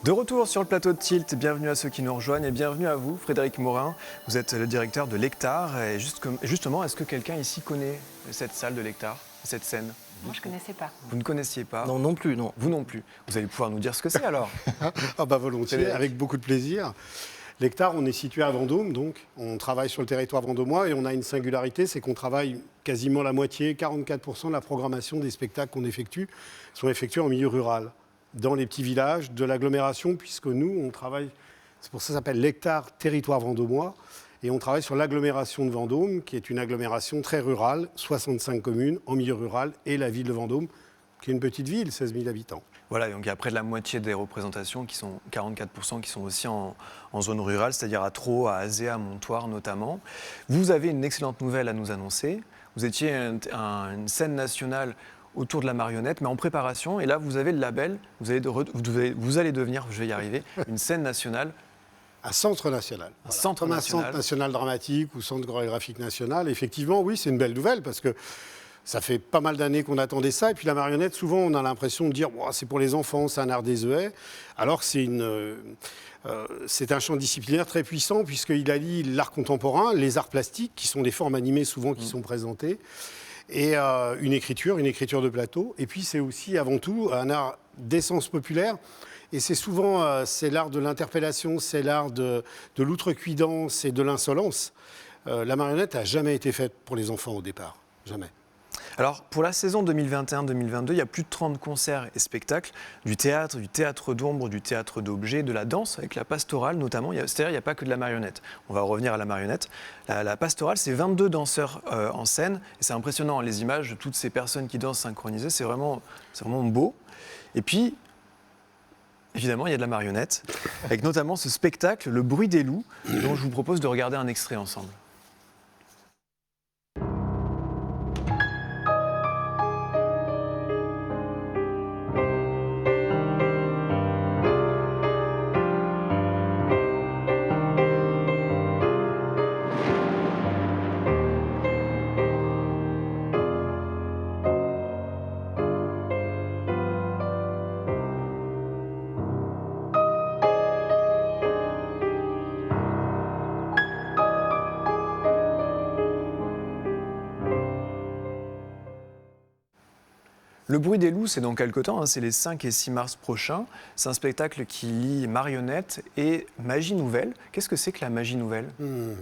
De retour sur le plateau de Tilt, bienvenue à ceux qui nous rejoignent et bienvenue à vous, Frédéric Morin. Vous êtes le directeur de l'Hectare et justement, est-ce que quelqu'un ici connaît cette salle de l'Hectare, cette scène? Moi, je ne connaissais pas. Vous ne connaissiez pas? Non, non plus, non. Vous non plus. Vous allez pouvoir nous dire ce que c'est alors? Ah bah volontiers, avec beaucoup de plaisir. L'Hectare, on est situé à Vendôme, donc on travaille sur le territoire vendômois et on a une singularité, c'est qu'on travaille quasiment la moitié, 44% de la programmation des spectacles qu'on effectue sont effectués en milieu rural, dans les petits villages de l'agglomération, puisque nous, on travaille, c'est pour ça que ça s'appelle l'Hectare Territoire Vendômois, et on travaille sur l'agglomération de Vendôme, qui est une agglomération très rurale, 65 communes en milieu rural, et la ville de Vendôme, qui est une petite ville, 16 000 habitants. Voilà, donc il y a près de la moitié des représentations, qui sont 44%, qui sont aussi en zone rurale, c'est-à-dire à Thro, à Azé, à Montoire notamment. Vous avez une excellente nouvelle à nous annoncer. Vous étiez une scène nationale autour de la marionnette, mais en préparation. Et là, vous avez le label, vous allez devenir, je vais y arriver, une scène nationale. Un centre national. Un centre Comme national. Un centre national dramatique ou centre chorégraphique national. Effectivement, oui, c'est une belle nouvelle parce que ça fait pas mal d'années qu'on attendait ça. Et puis la marionnette, souvent, on a l'impression de dire oh, c'est pour les enfants, c'est un art désuet. Alors que c'est un champ disciplinaire très puissant puisqu'il allie l'art contemporain, les arts plastiques, qui sont des formes animées souvent qui sont présentées, et une écriture de plateau. Et puis c'est aussi avant tout un art d'essence populaire. Et c'est souvent c'est l'art de l'interpellation, c'est l'art de l'outrecuidance et de l'insolence. La marionnette n'a jamais été faite pour les enfants au départ, jamais. Alors, pour la saison 2021-2022, il y a plus de 30 concerts et spectacles, du théâtre d'ombre, du théâtre d'objets, de la danse, avec la pastorale notamment. C'est-à-dire, il n'y a pas que de la marionnette. On va revenir à la marionnette. La pastorale, c'est 22 danseurs en scène. Et c'est impressionnant, les images de toutes ces personnes qui dansent synchronisées. C'est vraiment beau. Et puis, évidemment, il y a de la marionnette, avec notamment ce spectacle, Le bruit des loups, dont je vous propose de regarder un extrait ensemble. Le bruit des loups, c'est dans quelques temps, c'est les 5 et 6 mars prochains. C'est un spectacle qui lie marionnette et magie nouvelle. Qu'est-ce que c'est que la magie nouvelle?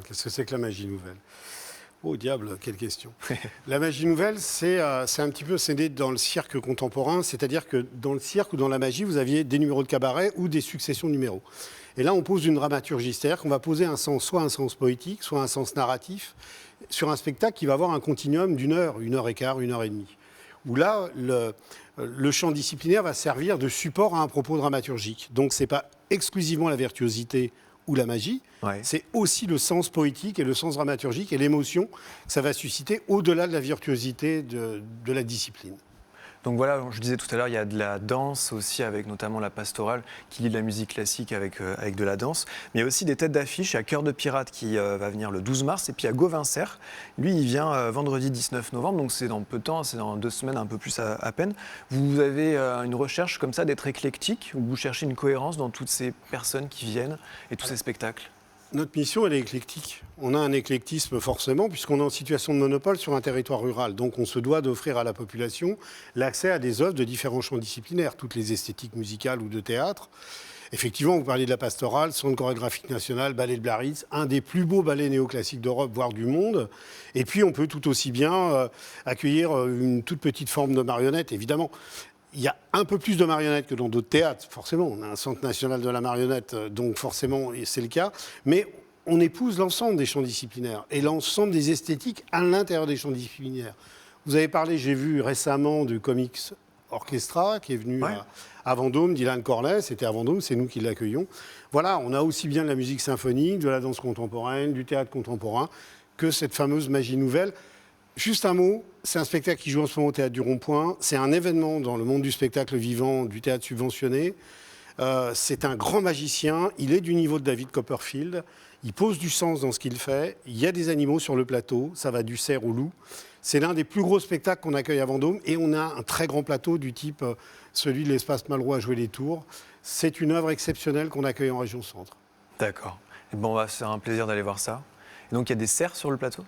Qu'est-ce que c'est que la magie nouvelle? Oh diable, quelle question. La magie nouvelle, c'est un petit peu né dans le cirque contemporain, c'est-à-dire que dans le cirque ou dans la magie, vous aviez des numéros de cabaret ou des successions de numéros. Et là, on pose une dramaturgie, c'est-à-dire qu'on va poser un sens, soit un sens poétique, soit un sens narratif, sur un spectacle qui va avoir un continuum d'une heure, 1h15, 1h30. Où là, le champ disciplinaire va servir de support à un propos dramaturgique. Donc, ce n'est pas exclusivement la virtuosité ou la magie, c'est aussi le sens poétique et le sens dramaturgique et l'émotion que ça va susciter au-delà de la virtuosité de la discipline. Donc voilà, je disais tout à l'heure, il y a de la danse aussi, avec notamment la pastorale, qui lie de la musique classique avec de la danse. Mais il y a aussi des têtes d'affiche. Il y a Cœur de Pirate qui va venir le 12 mars. Et puis il y a Gauvin Serre. Lui, il vient vendredi 19 novembre. Donc c'est dans peu de temps, c'est dans 2 semaines, un peu plus à peine. Vous avez une recherche comme ça d'être éclectique, où vous cherchez une cohérence dans toutes ces personnes qui viennent et tous ces spectacles? Notre mission, elle est éclectique. On a un éclectisme forcément, puisqu'on est en situation de monopole sur un territoire rural. Donc on se doit d'offrir à la population l'accès à des œuvres de différents champs disciplinaires, toutes les esthétiques musicales ou de théâtre. Effectivement, vous parliez de la pastorale, centre chorégraphique national, ballet de Biarritz, un des plus beaux ballets néoclassiques d'Europe, voire du monde. Et puis on peut tout aussi bien accueillir une toute petite forme de marionnette, évidemment. Il y a un peu plus de marionnettes que dans d'autres théâtres, forcément. On a un centre national de la marionnette, donc forcément, c'est le cas. Mais on épouse l'ensemble des champs disciplinaires et l'ensemble des esthétiques à l'intérieur des champs disciplinaires. Vous avez parlé, j'ai vu récemment, du Comics Orchestra, qui est venu à Vendôme, Dylan Corley, c'était à Vendôme, c'est nous qui l'accueillons. Voilà, on a aussi bien de la musique symphonique, de la danse contemporaine, du théâtre contemporain, que cette fameuse magie nouvelle. Juste un mot, c'est un spectacle qui joue en ce moment au Théâtre du Rond-Point. C'est un événement dans le monde du spectacle vivant, du théâtre subventionné. C'est un grand magicien. Il est du niveau de David Copperfield. il pose du sens dans ce qu'il fait. Il y a des animaux sur le plateau, ça va du cerf au loup. C'est l'un des plus gros spectacles qu'on accueille à Vendôme et on a un très grand plateau du type celui de l'espace Malraux à jouer les tours. C'est une œuvre exceptionnelle qu'on accueille en région centre. D'accord. Et bon, va se faire un plaisir d'aller voir ça. Et donc il y a des cerfs sur le plateau?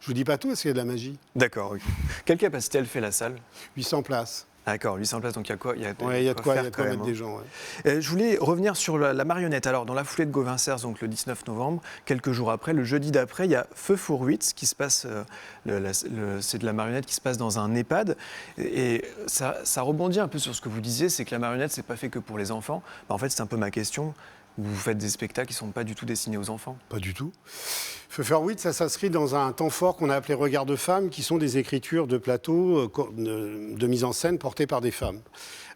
Je vous dis pas tout, parce qu'il y a de la magie. D'accord, ok. Quelle capacité elle fait la salle? 800 places. D'accord, 800 places, donc il y a quoi? Il y a de quoi faire quand même, mettre hein. des gens. Ouais. Je voulais revenir sur la marionnette. Alors, dans la foulée de Gauvin Cers, donc le 19 novembre, quelques jours après, le jeudi d'après, il y a Feu for Wits qui se passe, c'est de la marionnette qui se passe dans un EHPAD. Et ça rebondit un peu sur ce que vous disiez, c'est que la marionnette, c'est pas fait que pour les enfants. En fait, c'est un peu ma question. Vous faites des spectacles qui ne sont pas du tout destinés aux enfants? Pas du tout. Feu for Wits, ça s'inscrit dans un temps fort qu'on a appelé Regard de femmes, qui sont des écritures de plateau, de mise en scène portées par des femmes.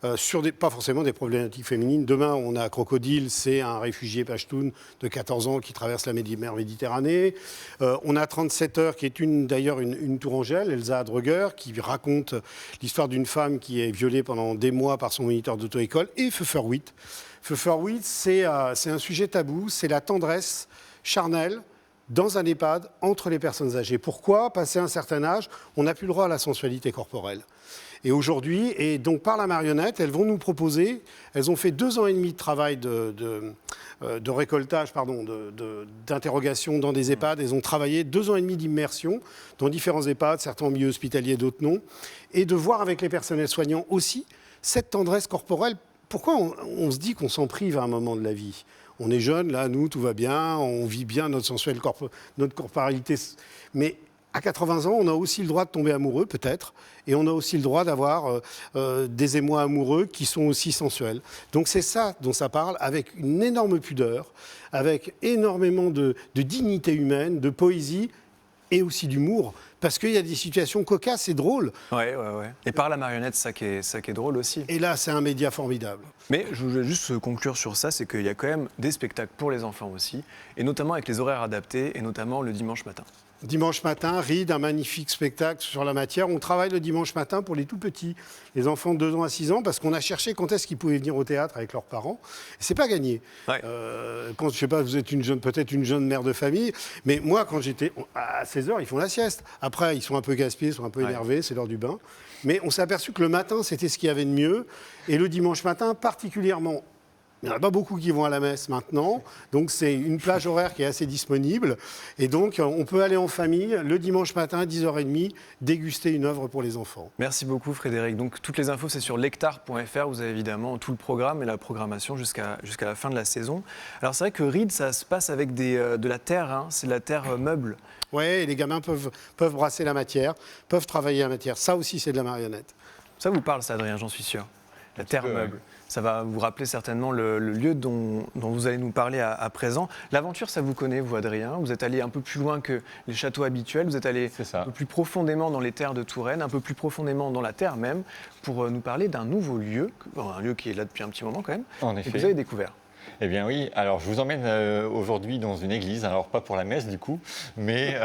Pas forcément des problématiques féminines. Demain, on a Crocodile, c'est un réfugié pachtoun de 14 ans qui traverse la mer Méditerranée. On a 37 heures, qui est d'ailleurs une tourangelle, Elsa Adreger, qui raconte l'histoire d'une femme qui est violée pendant des mois par son moniteur d'auto-école. Et Feu for Wits. Feu for Wits, c'est un sujet tabou, c'est la tendresse charnelle dans un EHPAD entre les personnes âgées. Pourquoi? Passé un certain âge, on n'a plus le droit à la sensualité corporelle. Et aujourd'hui, et donc par la marionnette, elles vont nous proposer, elles ont fait 2 ans et demi de travail de récoltage, d'interrogation dans des EHPAD. Elles ont travaillé 2 ans et demi d'immersion dans différents EHPAD, certains en milieu hospitalier, d'autres non, et de voir avec les personnels soignants aussi cette tendresse corporelle. Pourquoi on se dit qu'on s'en prive à un moment de la vie? On est jeune, là, nous, tout va bien, on vit bien notre sensuelle notre corporalité. Mais à 80 ans, on a aussi le droit de tomber amoureux, peut-être, et on a aussi le droit d'avoir des émois amoureux qui sont aussi sensuels. Donc c'est ça dont ça parle, avec une énorme pudeur, avec énormément de dignité humaine, de poésie et aussi d'humour. Parce qu'il y a des situations cocasses et drôles. Ouais. Et par la marionnette, ça qui est drôle aussi. Et là, c'est un média formidable. Mais je voulais juste conclure sur ça, c'est qu'il y a quand même des spectacles pour les enfants aussi, et notamment avec les horaires adaptés, et notamment le dimanche matin. Dimanche matin, Ride, un magnifique spectacle sur la matière. On travaille le dimanche matin pour les tout petits, les enfants de 2 ans à 6 ans, parce qu'on a cherché quand est-ce qu'ils pouvaient venir au théâtre avec leurs parents. Et c'est pas gagné. Ouais. Quand, je sais pas, vous êtes peut-être une jeune mère de famille, mais moi, quand j'étais à 16 heures, ils font la sieste. Après, ils sont un peu gaspillés, ils sont un peu énervés, c'est l'heure du bain. Mais on s'est aperçu que le matin, c'était ce qu'il y avait de mieux. Et le dimanche matin, particulièrement. Il n'y en a pas beaucoup qui vont à la messe maintenant, donc c'est une plage horaire qui est assez disponible. Et donc, on peut aller en famille le dimanche matin à 10h30, déguster une œuvre pour les enfants. Merci beaucoup Frédéric. Donc toutes les infos, c'est sur lectar.fr. Vous avez évidemment tout le programme et la programmation jusqu'à la fin de la saison. Alors c'est vrai que Ride, ça se passe avec de la terre, hein. C'est de la terre meuble. Oui, et les gamins peuvent brasser la matière, peuvent travailler la matière. Ça aussi, c'est de la marionnette. Ça vous parle, ça, Adrien, j'en suis sûr. La terre meuble. Ça va vous rappeler certainement le lieu dont vous allez nous parler à présent. L'aventure, ça vous connaît, vous, Adrien? Vous êtes allé un peu plus loin que les châteaux habituels. Vous êtes allé un peu plus profondément dans les terres de Touraine, un peu plus profondément dans la terre même, pour nous parler d'un nouveau lieu, un lieu qui est là depuis un petit moment quand même, en effet. Et que vous avez découvert. Eh bien oui, alors je vous emmène aujourd'hui dans une église, alors pas pour la messe du coup, mais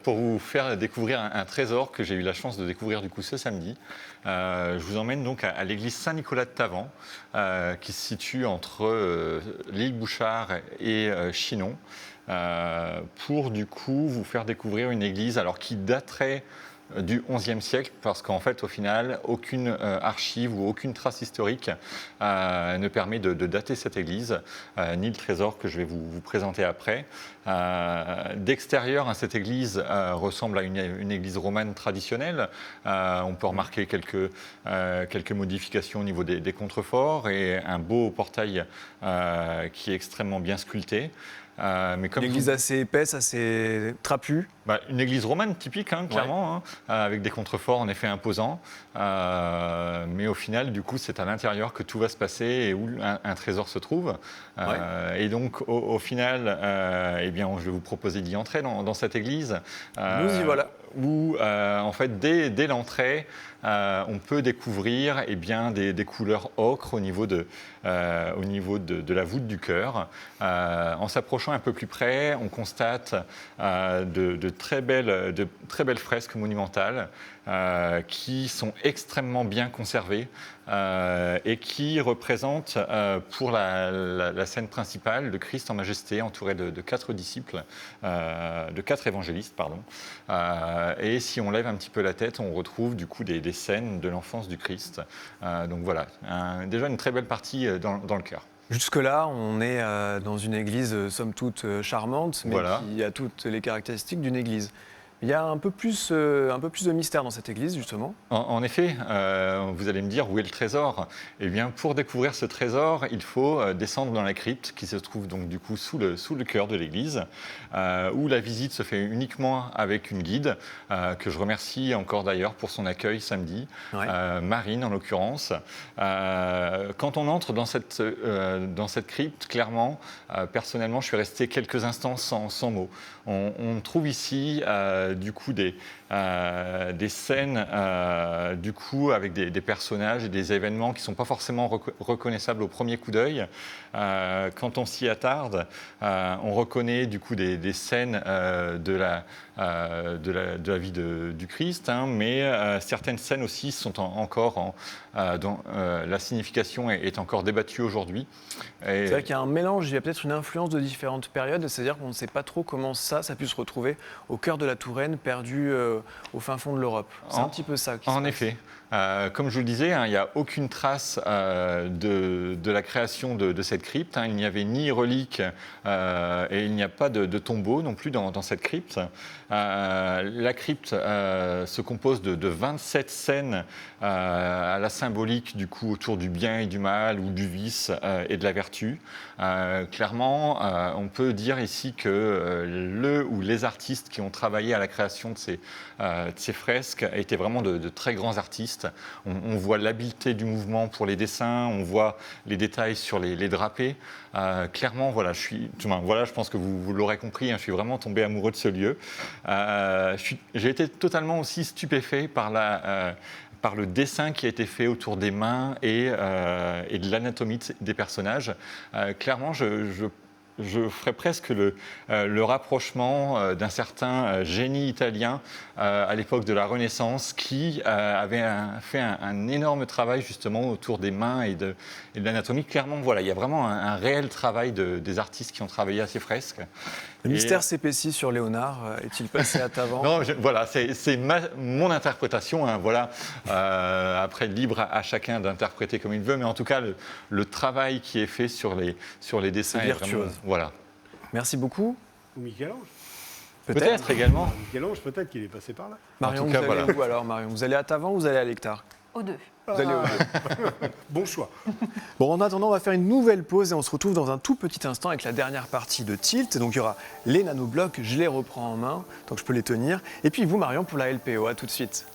pour vous faire découvrir un trésor que j'ai eu la chance de découvrir du coup ce samedi. Je vous emmène donc à l'église Saint-Nicolas de Tavan, qui se situe entre l'île Bouchard et Chinon, pour du coup vous faire découvrir une église alors qui daterait du XIe siècle, parce qu'en fait, au final, aucune archive ou aucune trace historique ne permet de dater cette église, ni le trésor que je vais vous présenter après. D'extérieur, cette église ressemble à une église romane traditionnelle. On peut remarquer quelques modifications au niveau des contreforts et un beau portail qui est extrêmement bien sculpté. Mais comme une église assez épaisse, assez trapue. Une église romane typique, hein, clairement, avec des contreforts en effet imposants. Mais au final, du coup, c'est à l'intérieur que tout va se passer et où un trésor se trouve. Et donc, au final, eh bien, je vais vous proposer d'y entrer dans cette église. Nous y voilà. Où, en fait, dès l'entrée, on peut découvrir des couleurs ocre au niveau de la voûte du chœur. En s'approchant un peu plus près, on constate de très belles fresques monumentales qui sont extrêmement bien conservés et qui représentent pour la scène principale le Christ en majesté entouré de 4 disciples, de 4 évangélistes, pardon. Et si on lève un petit peu la tête, on retrouve du coup des scènes de l'enfance du Christ. Donc voilà, déjà une très belle partie dans le cœur. Jusque-là, on est dans une église, somme toute, charmante, mais Voilà. qui a toutes les caractéristiques d'une église. Il y a un peu plus de mystère dans cette église, justement. En effet, vous allez me dire où est le trésor. Eh bien, pour découvrir ce trésor, il faut descendre dans la crypte qui se trouve donc du coup sous le cœur de l'église, où la visite se fait uniquement avec une guide que je remercie encore d'ailleurs pour son accueil samedi, Ouais. Marine en l'occurrence. Quand on entre dans cette crypte, clairement, personnellement, je suis resté quelques instants sans mots. On trouve ici du coup des scènes du coup avec des personnages et des événements qui ne sont pas forcément reconnaissables au premier coup d'œil. Quand on s'y attarde, on reconnaît du coup des scènes de la vie du Christ, hein, mais certaines scènes aussi sont encore dont la signification est encore débattue aujourd'hui. C'est vrai qu'il y a un mélange, il y a peut-être une influence de différentes périodes, c'est-à-dire qu'on ne sait pas trop comment ça pu se retrouver au cœur de la Touraine, perdu au fin fond de l'Europe. C'est un petit peu ça qui se En passe. effet. Comme je vous le disais, hein, il n'y a aucune trace de la création de cette crypte. Hein. Il n'y avait ni relique et il n'y a pas de tombeau non plus dans cette crypte. La crypte se compose de 27 scènes à la symbolique du coup autour du bien et du mal ou du vice et de la vertu. Clairement, on peut dire ici que le ou les artistes qui ont travaillé à la création de ces fresques étaient vraiment de très grands artistes. On voit l'habileté du mouvement pour les dessins, on voit les détails sur les drapés. Clairement, voilà, je pense que vous l'aurez compris, hein, je suis vraiment tombé amoureux de ce lieu. J'ai été totalement aussi stupéfait par le dessin qui a été fait autour des mains et de l'anatomie des personnages. Clairement, je ferais presque le rapprochement d'un certain génie italien à l'époque de la Renaissance qui avait fait un énorme travail justement autour des mains et de l'anatomie. Clairement, voilà, il y a vraiment un réel travail des artistes qui ont travaillé à ces fresques. Le mystère s'épaissit sur Léonard. Est-il passé à Tavan? Non, voilà, c'est mon interprétation. Hein, voilà. Après, libre à chacun d'interpréter comme il veut, mais en tout cas, le travail qui est fait sur les dessins C'est est virtuose. vraiment, voilà. Merci beaucoup. Ou Michel-Ange. Peut-être également. Michel-Ange, peut-être qu'il est passé par là. Marion, En tout cas, vous allez voilà. où alors, Marion? Vous allez à Tavan ou vous allez à l'Hectare? Aux deux. Vous allez aux deux. Bon choix. Bon, en attendant, on va faire une nouvelle pause et on se retrouve dans un tout petit instant avec la dernière partie de Tilt. Donc il y aura les nanoblocs, je les reprends en main, donc je peux les tenir. Et puis vous, Marion, pour la LPO. À tout de suite.